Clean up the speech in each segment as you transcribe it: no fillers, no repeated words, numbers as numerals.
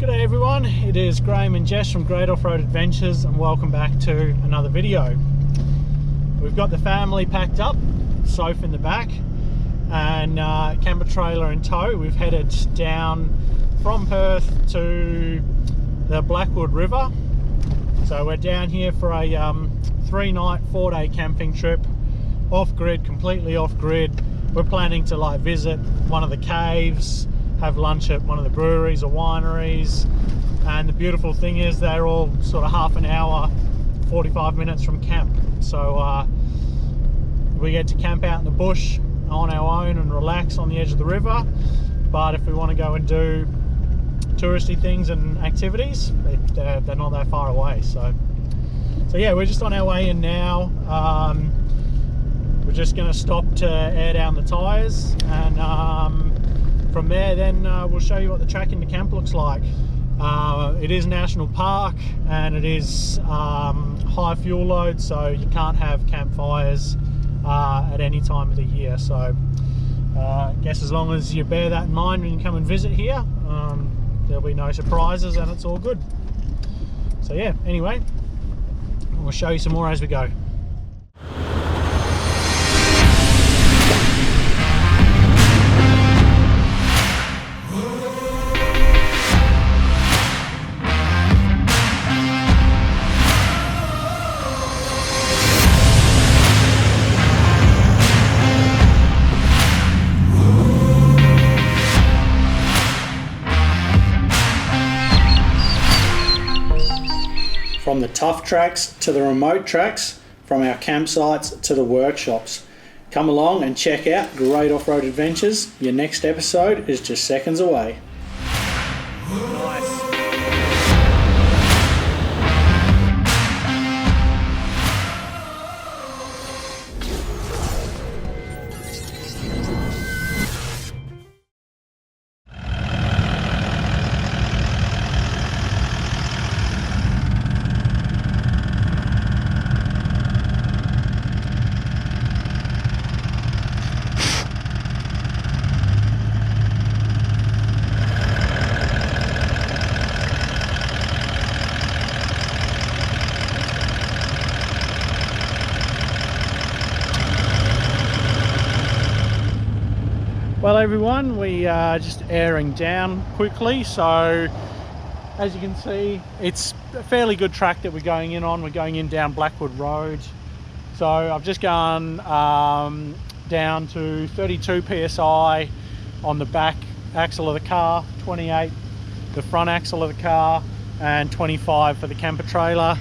G'day everyone, it is Graham and Jess from Great Off-Road Adventures and welcome back to another video. We've got the family packed up, sofa in the back and camper trailer in tow. We've headed down from Perth to the Blackwood River. So we're down here for a 3-night, 4-day camping trip, off-grid, completely off-grid. We're planning to visit one of the caves, have lunch at one of the breweries or wineries, and the beautiful thing is they're all sort of half an hour, 45 minutes from camp. So we get to camp out in the bush on our own and relax on the edge of the river. But if we want to go and do touristy things and activities, they're not that far away. So yeah, we're just on our way in now. We're just going to stop to air down the tyres, and from there then we'll show you what the track into camp looks like. It is national park and it is high fuel load, so you can't have campfires at any time of the year. So I guess as long as you bear that in mind when you come and visit here, there'll be no surprises and it's all good. So yeah, anyway, we'll show you some more as we go. From the tough tracks to the remote tracks, from our campsites to the workshops. Come along and check out Great Off-Road Adventures. Your next episode is just seconds away. Nice. Well everyone, we are just airing down quickly. So as you can see, it's a fairly good track that we're going in on. We're going in down Blackwood Road. So I've just gone down to 32 psi on the back axle of the car, 28 the front axle of the car, and 25 for the camper trailer.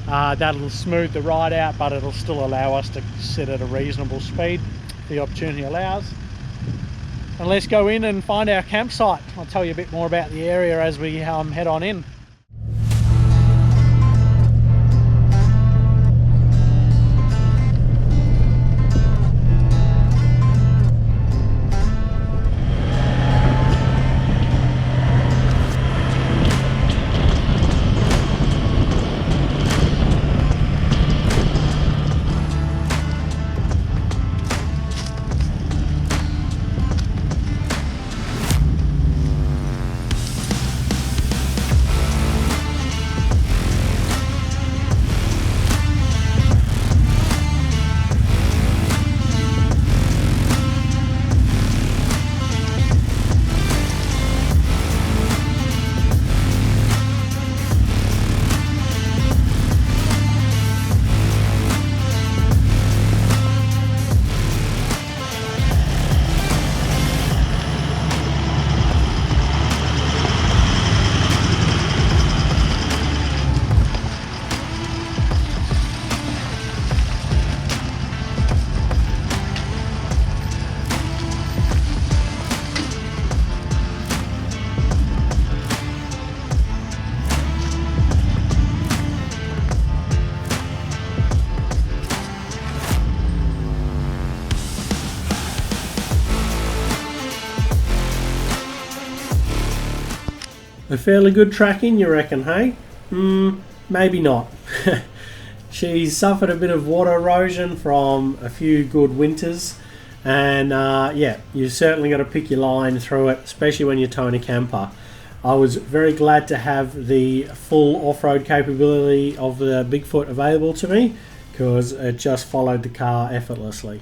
That'll smooth the ride out, but it'll still allow us to sit at a reasonable speed if the opportunity allows. And let's go in and find our campsite. I'll tell you a bit more about the area as we head on in. A fairly good tracking, you reckon, hey? Maybe not. She's suffered a bit of water erosion from a few good winters, and yeah, you certainly got to pick your line through it, especially when you're towing a camper. I was very glad to have the full off-road capability of the Bigfoot available to me, because it just followed the car effortlessly.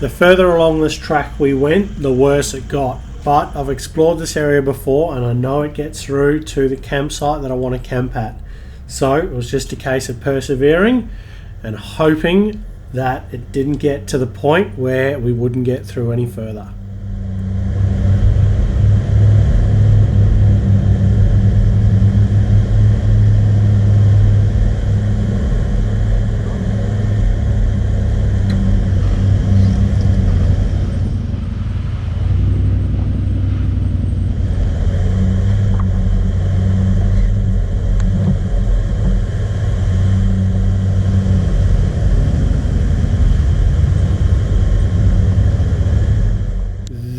The further along this track we went, the worse it got. But I've explored this area before and I know it gets through to the campsite that I want to camp at. So it was just a case of persevering and hoping that it didn't get to the point where we wouldn't get through any further.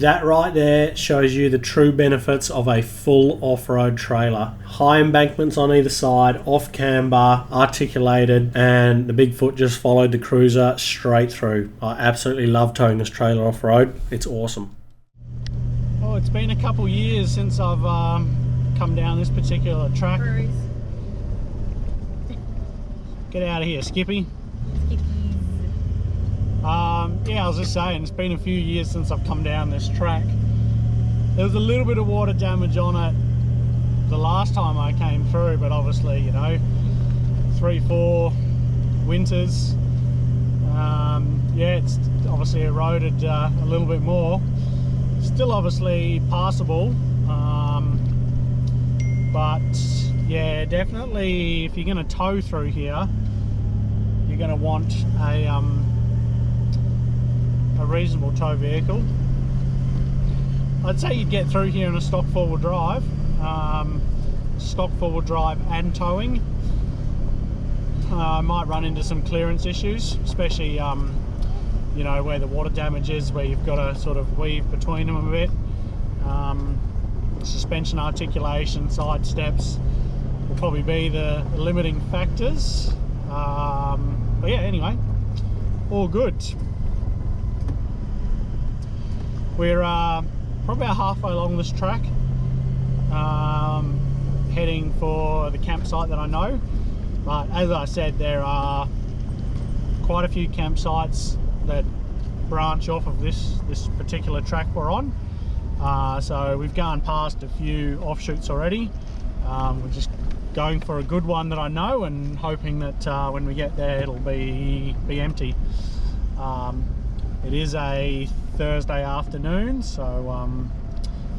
That right there shows you the true benefits of a full off-road trailer. High embankments on either side, off camber, articulated, and the Bigfoot just followed the cruiser straight through. I absolutely love towing this trailer off-road. It's awesome. Oh, it's been a couple years since I've come down this particular track. Get out of here, Skippy. Yeah, I was just saying, it's been a few years since I've come down this track. There was a little bit of water damage on it the last time I came through, but obviously, you know, 3-4 winters, yeah, it's obviously eroded a little bit more. Still obviously passable, but yeah, definitely if you're going to tow through here, you're going to want a reasonable tow vehicle. I'd say you'd get through here in a stock four-wheel drive, and towing. Might run into some clearance issues, especially you know, where the water damage is, where you've got to sort of weave between them a bit. Suspension articulation, side steps will probably be the limiting factors. But yeah, anyway, all good. We're probably about halfway along this track, heading for the campsite that I know. But as I said, there are quite a few campsites that branch off of this particular track we're on. So we've gone past a few offshoots already. We're just going for a good one that I know and hoping that when we get there it'll be empty. It is a Thursday afternoon, so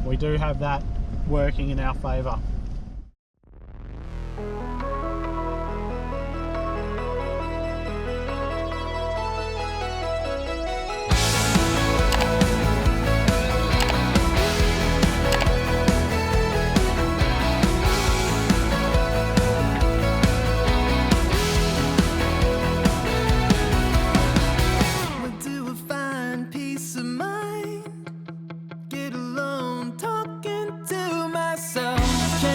we do have that working in our favour. Can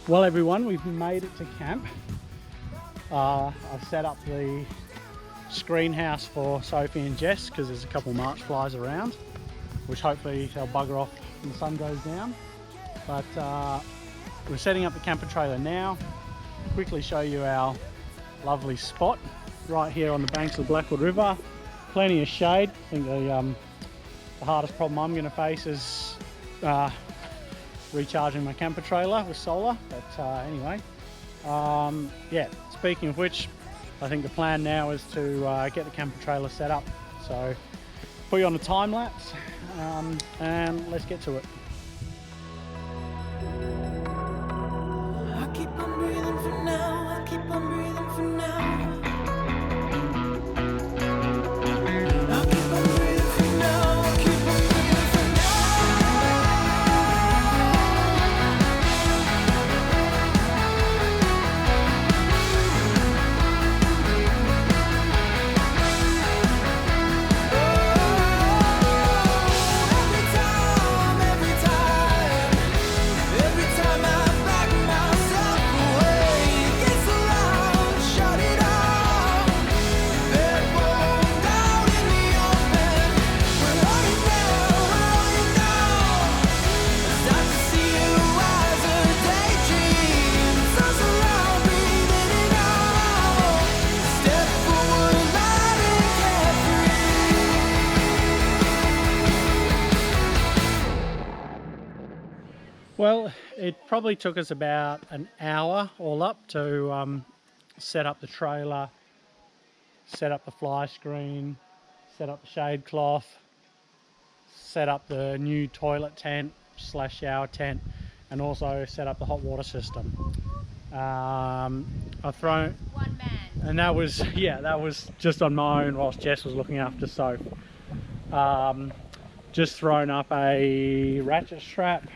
Well everyone, we've made it to camp. I've set up the screen house for Sophie and Jess because there's a couple of March flies around, which hopefully they'll bugger off when the sun goes down. But we're setting up the camper trailer now. Quickly show you our lovely spot right here on the banks of the Blackwood River. Plenty of shade. I think the hardest problem I'm going to face is recharging my camper trailer with solar. But anyway, yeah, speaking of which, I think the plan now is to get the camper trailer set up. So put you on a time lapse and let's get to it. I keep on breathing for now, I keep on breathing for now. I keep on breathing for now, I keep on breathing for every time I back myself away, it gets so loud, shut it off. Bed rolled down in the open. Where are you now? Start to see you as a daydream. Sounds around, breathing it out. Step forward, light and carefree. Well, it probably took us about an hour all up to set up the trailer, set up the fly screen, set up the shade cloth, set up the new toilet tent / shower tent, and also set up the hot water system. I've thrown One man. and that was just on my own whilst Jess was looking after Soph. Just thrown up a ratchet strap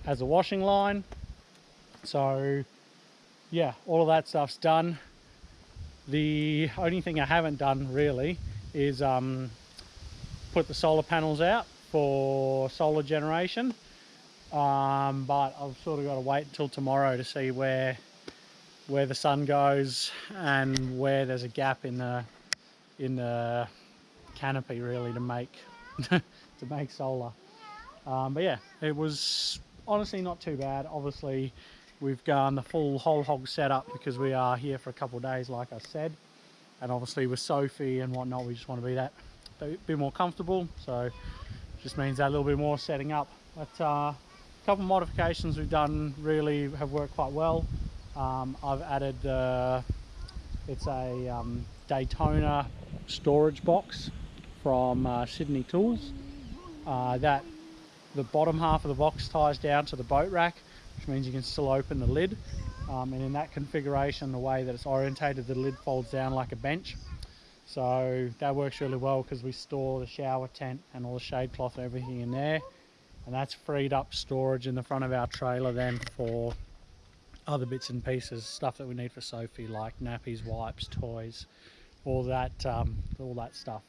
as a washing line. So yeah, all of that stuff's done. The only thing I haven't done really is put the solar panels out for solar generation, but I've sort of got to wait until tomorrow to see where the sun goes and where there's a gap in the canopy really to make to make solar. But yeah, it was honestly not too bad. Obviously we've gone the full whole hog setup because we are here for a couple of days like I said, and obviously with Sophie and whatnot we just want to be that a bit more comfortable, so just means that a little bit more setting up. But a couple of modifications we've done really have worked quite well. I've added it's a Daytona storage box from Sydney Tools. That the bottom half of the box ties down to the boat rack, which means you can still open the lid, and in that configuration, the way that it's orientated, the lid folds down like a bench, so that works really well because we store the shower tent and all the shade cloth and everything in there, and that's freed up storage in the front of our trailer then for other bits and pieces, stuff that we need for Sophie, like nappies, wipes, toys, all that stuff.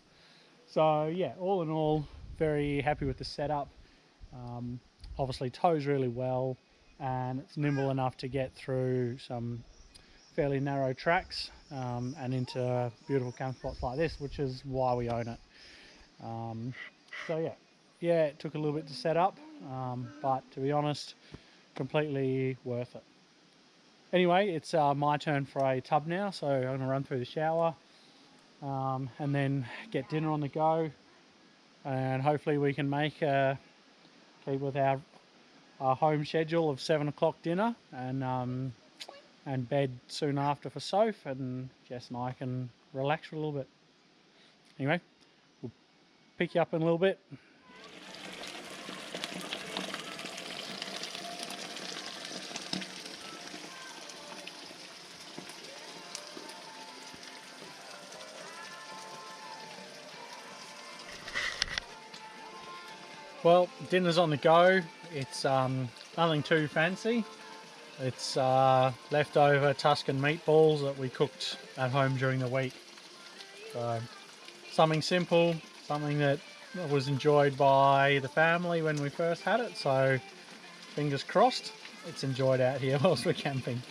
So yeah, all in all, very happy with the setup. Obviously tows really well, and it's nimble enough to get through some fairly narrow tracks and into beautiful camp spots like this, which is why we own it. So yeah, it took a little bit to set up, but to be honest, completely worth it. Anyway, it's my turn for a tub now, so I'm going to run through the shower and then get dinner on the go, and hopefully we can keep with our home schedule of 7 o'clock dinner and bed soon after for Soph, and Jess and I can relax for a little bit. Anyway, we'll pick you up in a little bit. Well, dinner's on the go. It's nothing too fancy. It's leftover Tuscan meatballs that we cooked at home during the week. So something simple, something that was enjoyed by the family when we first had it. So fingers crossed. it's enjoyed out here whilst we're camping.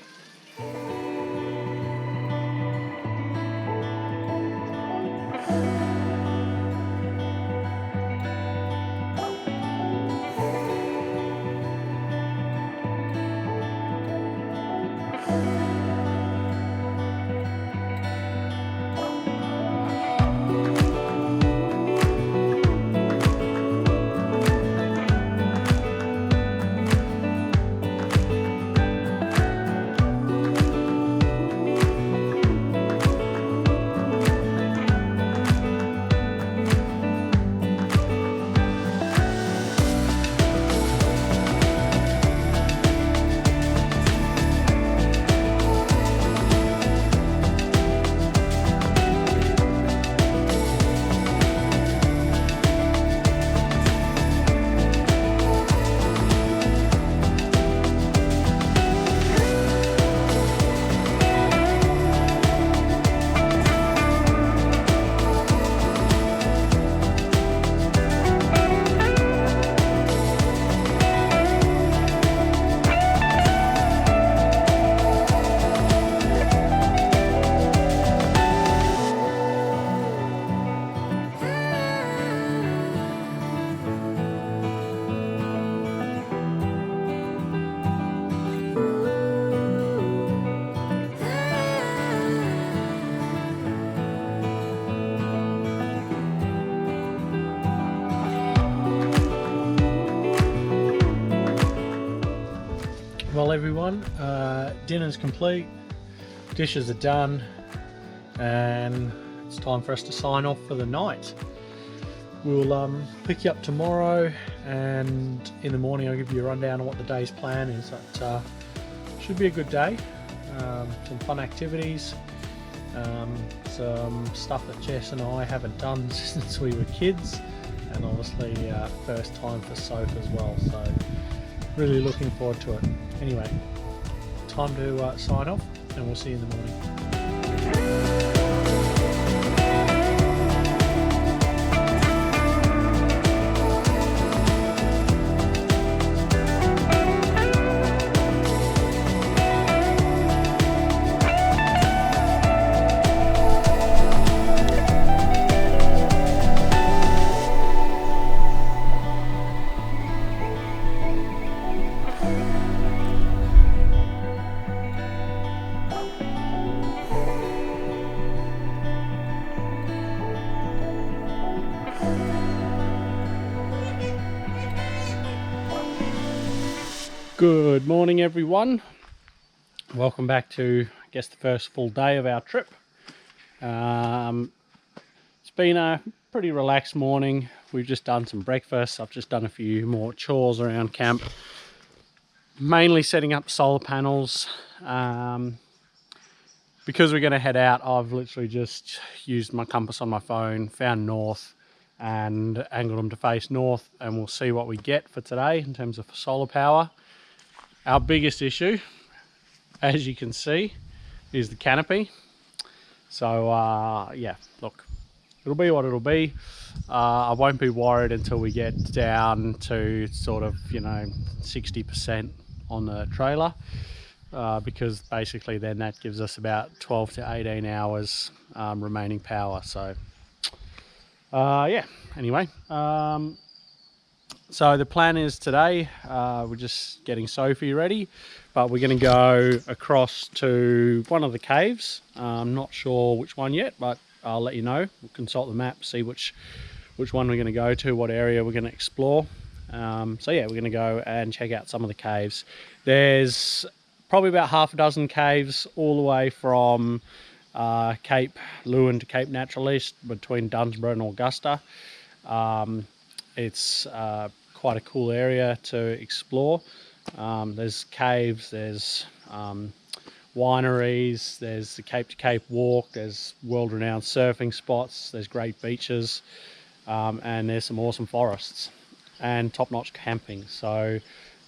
Well everyone, dinner's complete, dishes are done, and it's time for us to sign off for the night. We'll pick you up tomorrow, and in the morning I'll give you a rundown on what the day's plan is. It should be a good day, some fun activities, some stuff that Jess and I haven't done since we were kids, and obviously first time for Soph as well, so really looking forward to it. Anyway, time to sign off, and we'll see you in the morning. Good morning everyone, welcome back to I guess the first full day of our trip. It's been a pretty relaxed morning. We've just done some breakfast. I've just done a few more chores around camp, mainly setting up solar panels. Because we're going to head out, I've literally just used my compass on my phone, found north and angled them to face north, and we'll see what we get for today in terms of solar power. Our biggest issue, as you can see, is the canopy. So yeah, look, it'll be what it'll be. I won't be worried until we get down to sort of, 60% on the trailer, because basically then that gives us about 12 to 18 hours remaining power. So yeah, anyway, so the plan is today, we're just getting Sophie ready, but we're going to go across to one of the caves. I'm not sure which one yet, but I'll let you know. We'll consult the map, see which one we're going to go to, what area we're going to explore. So yeah, we're going to go and check out some of the caves. There's probably about half a dozen caves all the way from Cape Lewin to Cape Natural East, between Dunsborough and Augusta. It's quite a cool area to explore. There's caves, there's wineries, there's the Cape to Cape walk, there's world-renowned surfing spots, there's great beaches, and there's some awesome forests and top-notch camping. So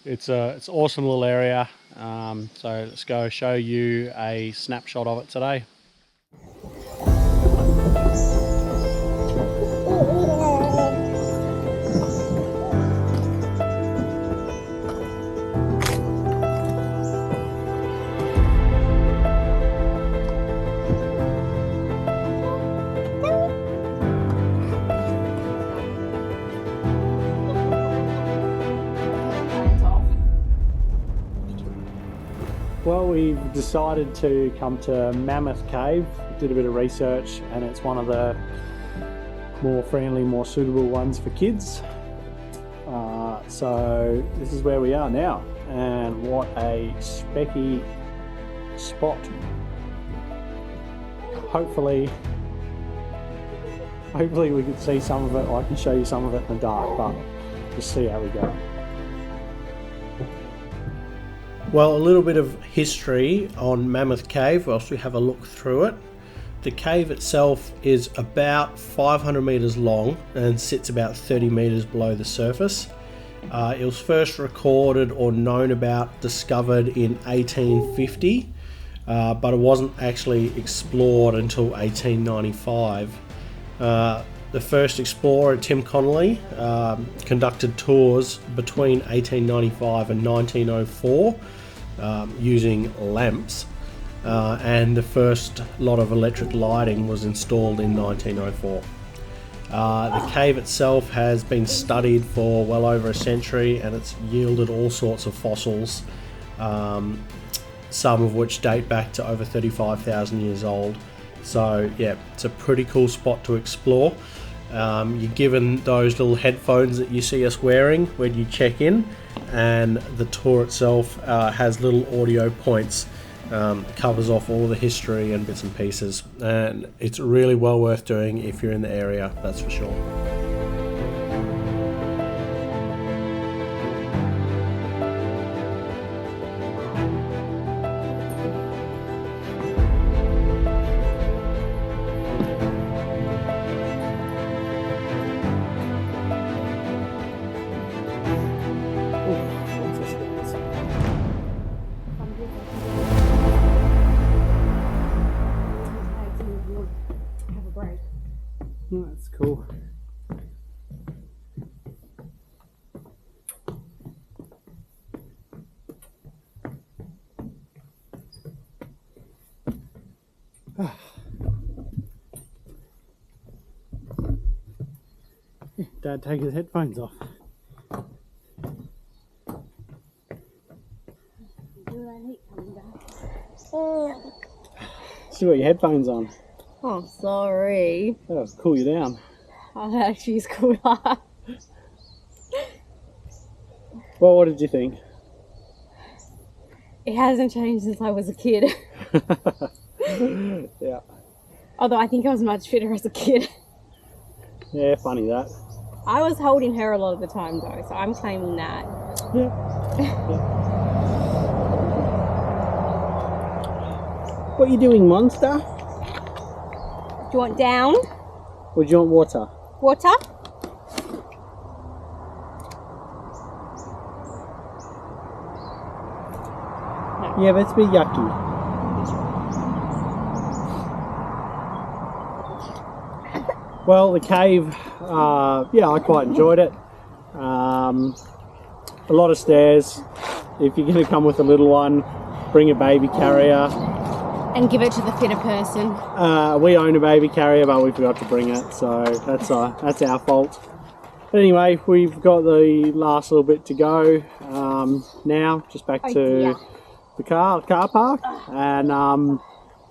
it's an awesome little area. So let's go show you a snapshot of it today. we've decided to come to Mammoth Cave. Did a bit of research, and it's one of the more friendly, more suitable ones for kids. So this is where we are now, and what a specky spot. Hopefully we can see some of it, or I can show you some of it in the dark, but just see how we go. Well, a little bit of history on Mammoth Cave whilst we have a look through it. The cave itself is about 500 metres long and sits about 30 metres below the surface. It was first recorded or known about, discovered in 1850, but it wasn't actually explored until 1895. The first explorer, Tim Connolly, conducted tours between 1895 and 1904 using lamps, and the first lot of electric lighting was installed in 1904. The cave itself has been studied for well over a century, and it's yielded all sorts of fossils, some of which date back to over 35,000 years old. So yeah, it's a pretty cool spot to explore. You're given those little headphones that you see us wearing when you check in, and the tour itself has little audio points, covers off all the history and bits and pieces, and it's really well worth doing if you're in the area, that's for sure. That's cool. Dad, take his headphones off. Still got your headphones on. Oh, sorry. That'll cool you down. Oh, that actually is cooler. Well, what did you think? It hasn't changed since I was a kid. Yeah. Although I think I was much fitter as a kid. Yeah, funny that. I was holding her a lot of the time though, so I'm claiming that. Yeah. What are you doing, monster? Do you want down? Or do you want water? Water? Yeah, but it's a bit yucky. Well, the cave, yeah, I quite enjoyed it. A lot of stairs. If you're going to come with a little one, bring a baby carrier. And give it to the fitter person. We own a baby carrier, but we forgot to bring it, so that's our fault. But anyway, we've got the last little bit to go now, just back to the car park, and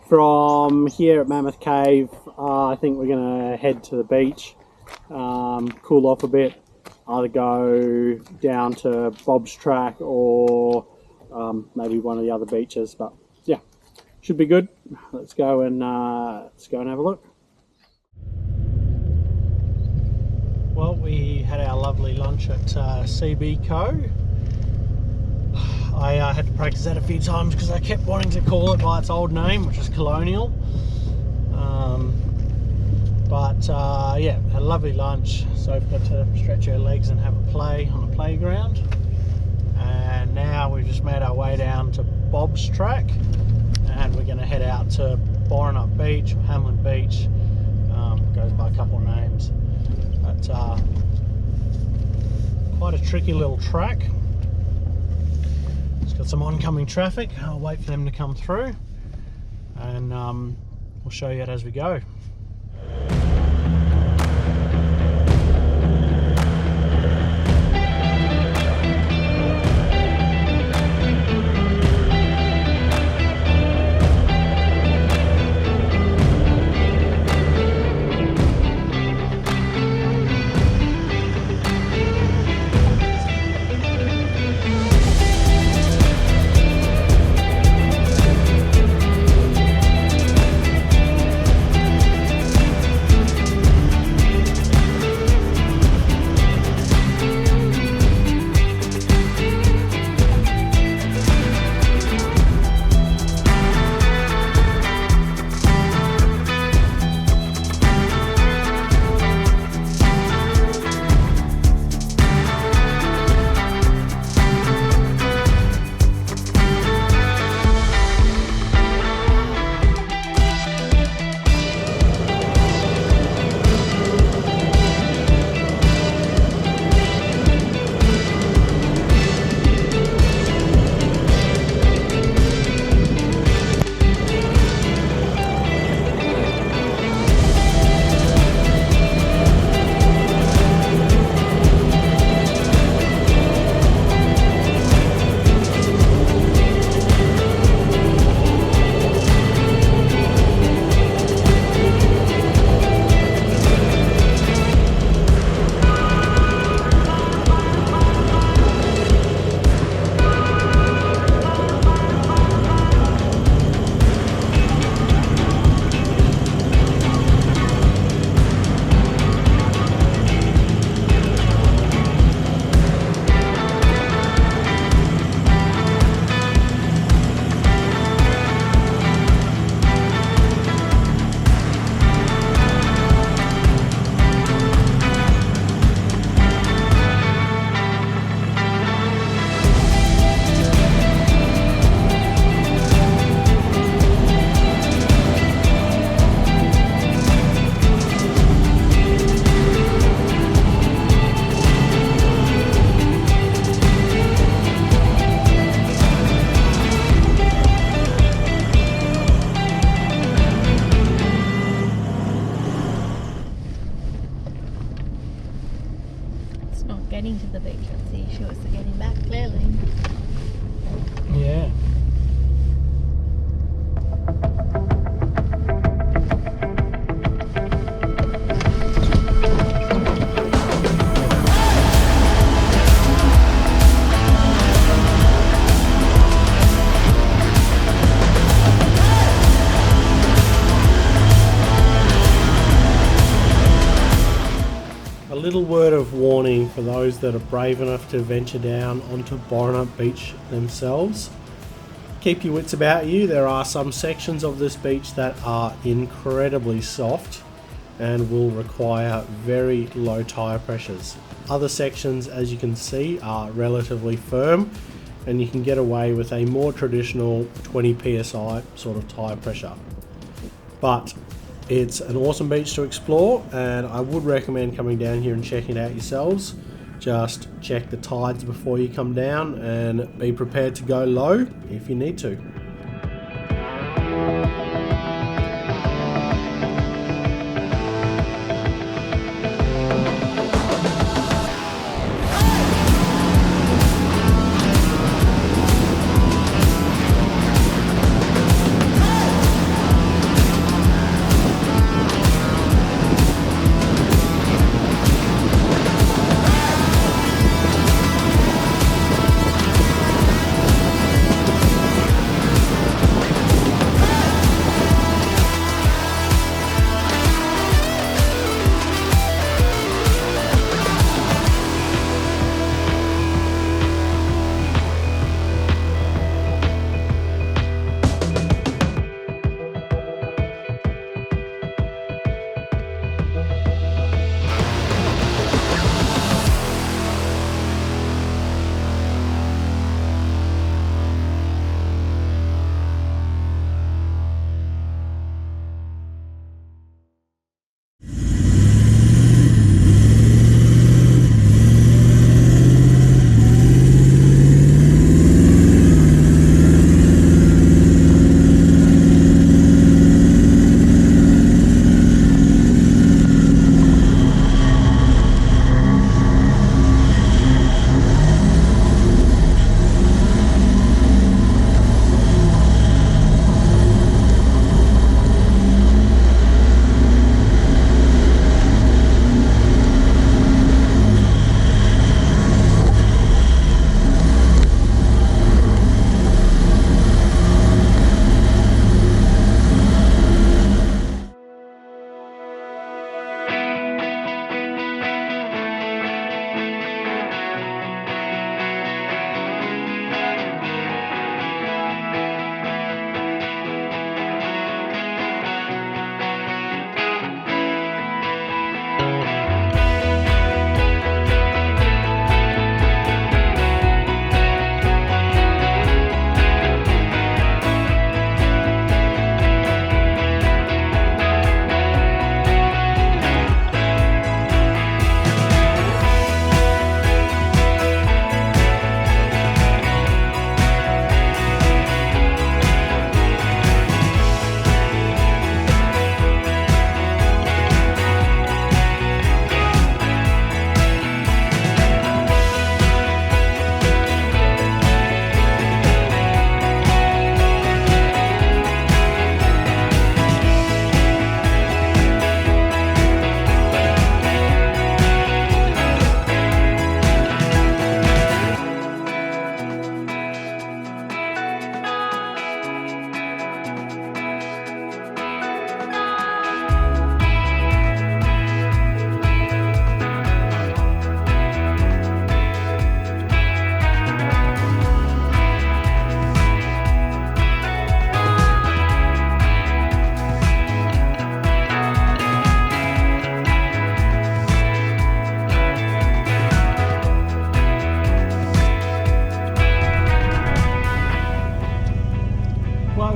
from here at Mammoth Cave, I think we're going to head to the beach, cool off a bit, either go down to Bob's Track or maybe one of the other beaches, but yeah, should be good. Let's go and have a look. Well, we had our lovely lunch at CB Co. I had to practice that a few times because I kept wanting to call it by its old name, which is Colonial. Yeah, had a lovely lunch. So we've got to stretch our legs and have a play on the playground. And now we've just made our way down to Bob's Track, and we're going to head out to Borenup Beach, or Hamlin Beach. Goes by a couple of names. But quite a tricky little track. It's got some oncoming traffic. I'll wait for them to come through, and we'll show you it as we go. little word of warning for those that are brave enough to venture down onto Borenup Beach themselves. Keep your wits about you. There are some sections of this beach that are incredibly soft and will require very low tire pressures. Other sections, as you can see, are relatively firm and you can get away with a more traditional 20 psi sort of tire pressure. But it's an awesome beach to explore, and I would recommend coming down here and checking it out yourselves. Just check the tides before you come down and be prepared to go low if you need to.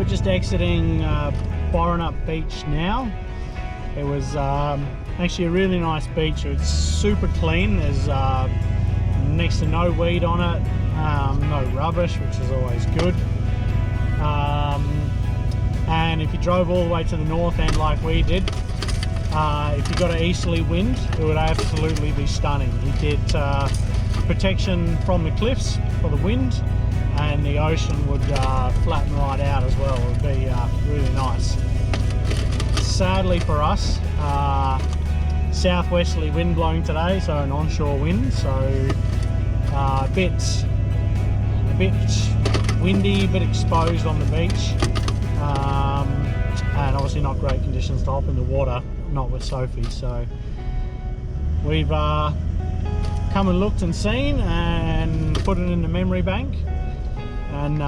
Just exiting Borenup Beach now. It was actually a really nice beach. It's super clean. There's next to no weed on it, no rubbish, which is always good. And if you drove all the way to the north end like we did, if you got an easterly wind, it would absolutely be stunning. You get protection from the cliffs for the wind, and the ocean would flatten right out as well. It would be really nice. Sadly for us, southwesterly wind blowing today, so an onshore wind, so a bit windy, a bit exposed on the beach, and obviously not great conditions to hop in the water, not with Sophie. So we've come and looked and seen and put it in the memory bank, and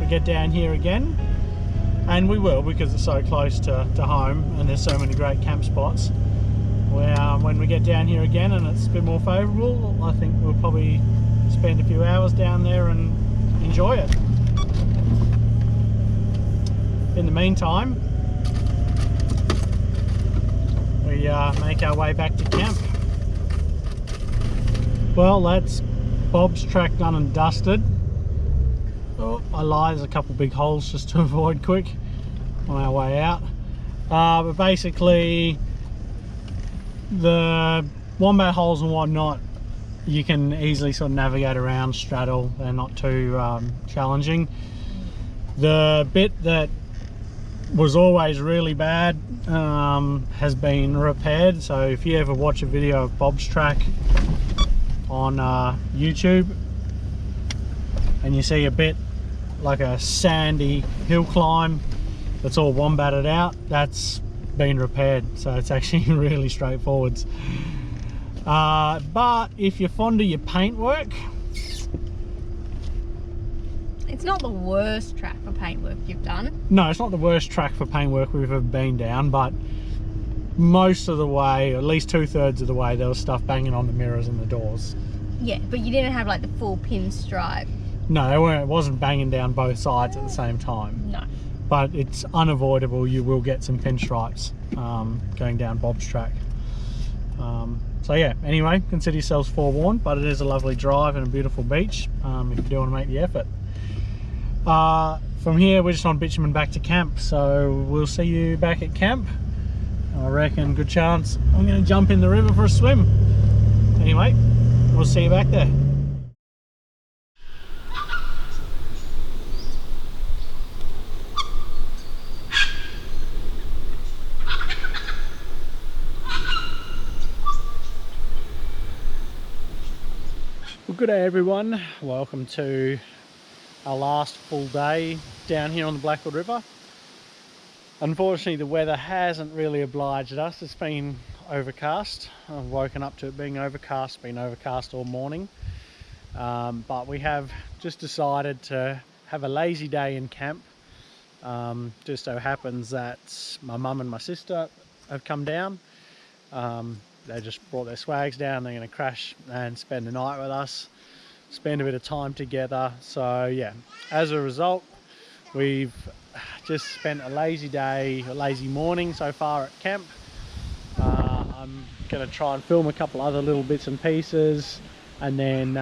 we get down here again, and we will, because it's so close to home and there's so many great camp spots, where when we get down here again and it's a bit more favourable, I think we'll probably spend a few hours down there and enjoy it. In the meantime, we make our way back to camp. Well, that's Bob's track done and dusted. Oh, I lie, there's a couple big holes just to avoid quick on our way out. But basically, the wombat holes and whatnot, you can easily sort of navigate around, straddle, they're not too challenging. The bit that was always really bad has been repaired, so if you ever watch a video of Bob's track on YouTube and you see a bit like a sandy hill climb that's all wombatted out, that's been repaired, so it's actually really straightforward. But if you're fond of your paintwork, it's not the worst track for paintwork you've done. No, it's not the worst track for paintwork we've ever been down, but most of the way, at least 2/3 of the way, there was stuff banging on the mirrors and the doors. Yeah, but you didn't have like the full pinstripe. No, it wasn't banging down both sides at the same time. No. But it's unavoidable, you will get some pinstripes going down Bob's track. So yeah, anyway, consider yourselves forewarned, but it is a lovely drive and a beautiful beach if you do want to make the effort. From here, we're just on bitumen back to camp, so we'll see you back at camp. I reckon, good chance, I'm going to jump in the river for a swim. Anyway, we'll see you back there. Well, good day everyone, welcome to our last full day down here on the Blackwood River. Unfortunately, the weather hasn't really obliged us. It's been overcast. I've woken up to it being overcast, been overcast all morning. But we have just decided to have a lazy day in camp. Just so happens that my mum and my sister have come down. They just brought their swags down. They're going to crash and spend the night with us, spend a bit of time together. So yeah, as a result, we've just spent a lazy day, a lazy morning so far at camp. I'm going to try and film a couple other little bits and pieces, and then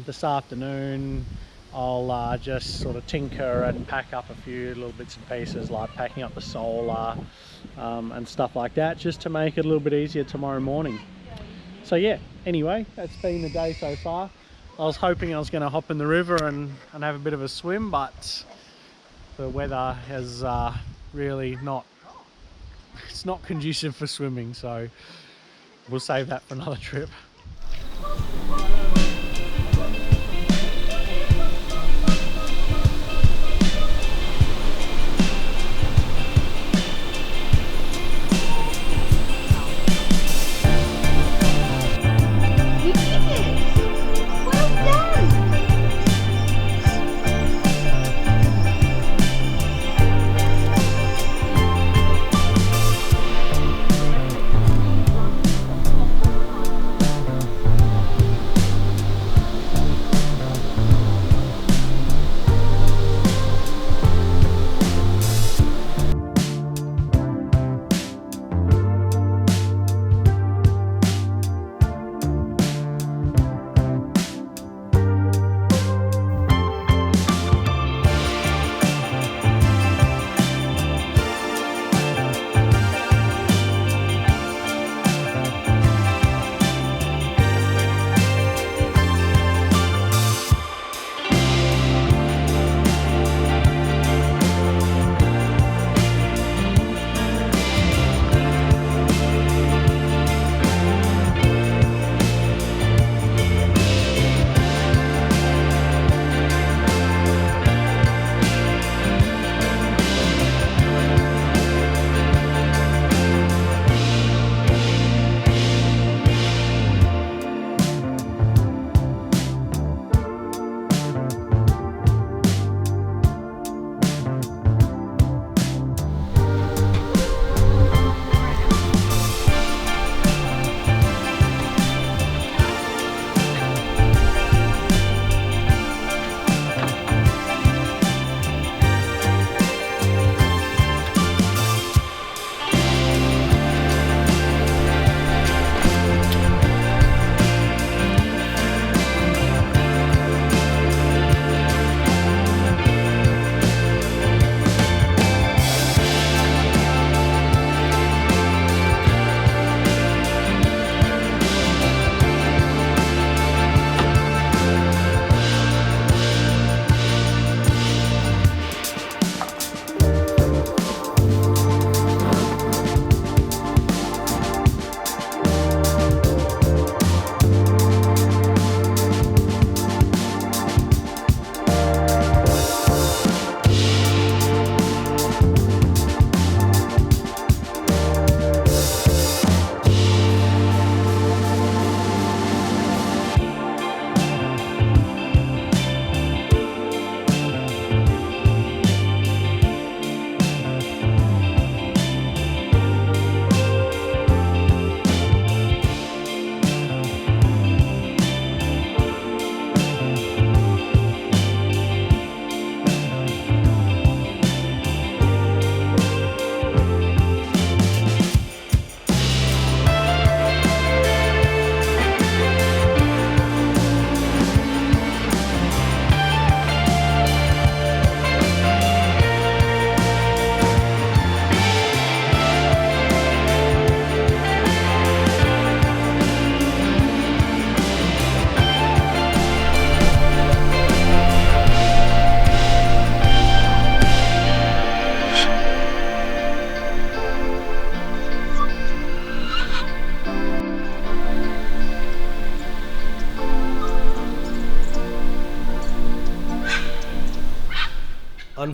this afternoon I'll just sort of tinker and pack up a few little bits and pieces, like packing up the solar and stuff like that, just to make it a little bit easier tomorrow morning. So yeah, anyway, that's been the day so far. I was hoping I was going to hop in the river and have a bit of a swim, but the weather has really it's not conducive for swimming, so we'll save that for another trip.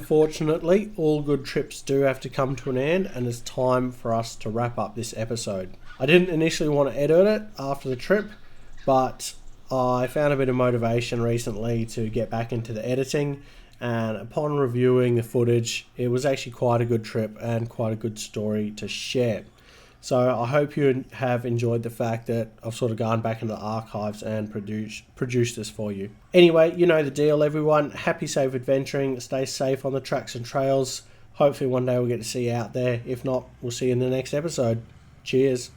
unfortunately, all good trips do have to come to an end, and it's time for us to wrap up this episode. I didn't initially want to edit it after the trip, but I found a bit of motivation recently to get back into the editing, and upon reviewing the footage, it was actually quite a good trip and quite a good story to share. So I hope you have enjoyed the fact that I've sort of gone back into the archives and produced this for you. Anyway, you know the deal, everyone. Happy, safe adventuring. Stay safe on the tracks and trails. Hopefully one day we'll get to see you out there. If not, we'll see you in the next episode. Cheers.